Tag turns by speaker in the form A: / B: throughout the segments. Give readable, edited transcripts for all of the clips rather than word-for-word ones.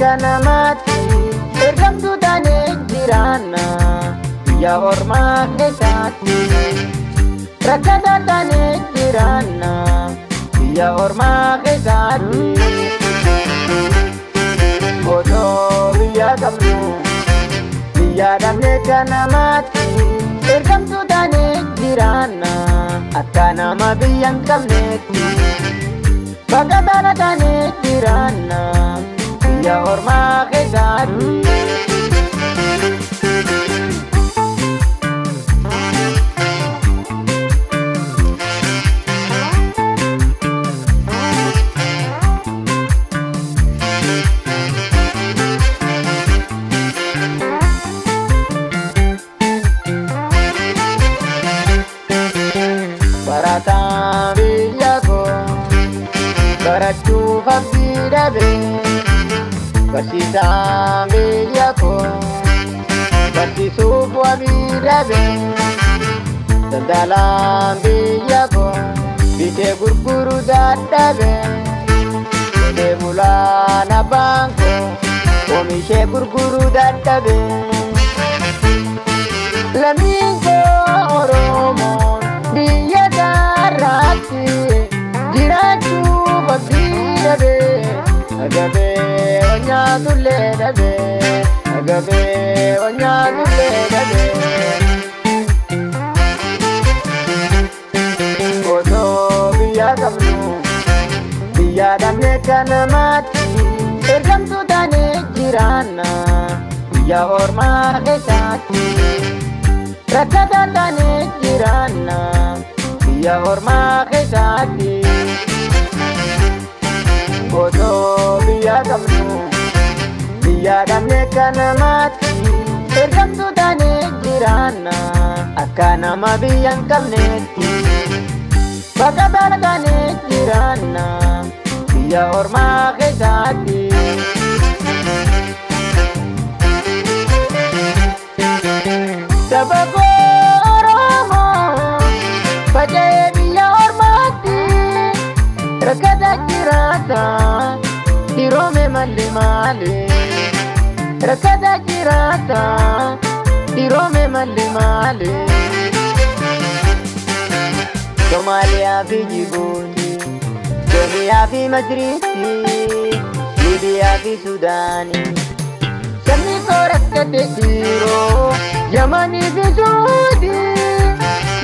A: kanamati ergamtu tane jirana ya orma kesati rakata tane jirana ya orma kesati bodo biya kamnu biya damne kanamati ergamtu tane jirana akanama biyang kamneti Bagabana tane tirana ya orma kesati Barata biyago Baratu fabirabe Basisa biyako Basisu fabirabe Dandalam biyako Bite gurguru dadabe Bite mulana bangko Omishe gurguru dadabe Lamingo oromon Biya darati Jiratu fabirabe Agabe onyadule dabe Agabe onyadule dabe Odo biya kamnu Biya damne kanamati Ergamtu tane jirana Biya orma kesati Rakata tane jirana Biya orma kesati Bodo biya kamnu biya damne kanamati ergamtu tane jirana akanama biyang kamneti bagabana tane jirana biya orma kesati sabago oromo pajaye biya ormati rakata jirata dirome male male rakata jirata dirome male male Somalia fi Djibouti Kenya fi Majriti Libya fi Sudani Sami korakate diro Yamani fi Sudi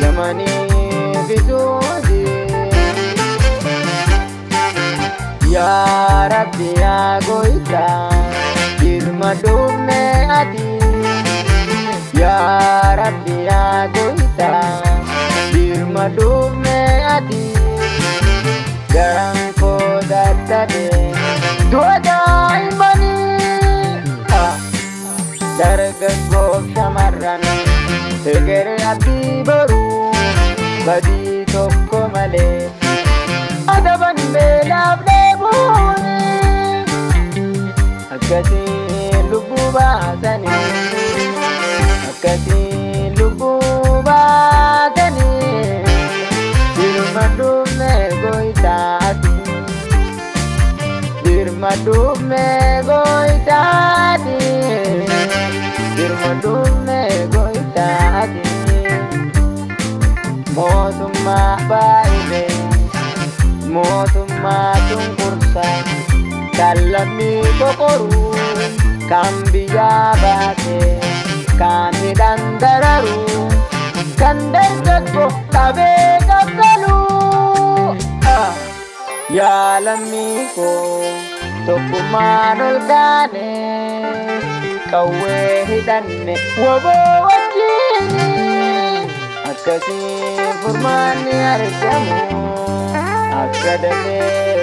A: Yamani fi Sudi Ya Rabbi ya goita Dirma dume adi Ya Rabbi ya goita Dirma dume adi Garang ko datade Dua daimani Dargago samaran Segere abdi baru Badi toko male Adaban belab lebuni Akasi lubu batani Akasi lubu batani Dirmadume goitati Dirmadume goitati Dirmadume goitati Motumma baile Motumma tungkursa Kalami kokoru Kambiya bate Kami dandararu Kandargatko tabe kapkalu Ya lamiko Tokumanol gane Kawe hidanne Wabo wajini Akasi furmani argamu Akadame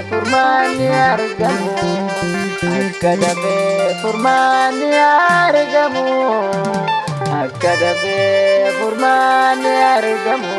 A: furmani argamu Akadame furmani argamu Akadame furmani argamu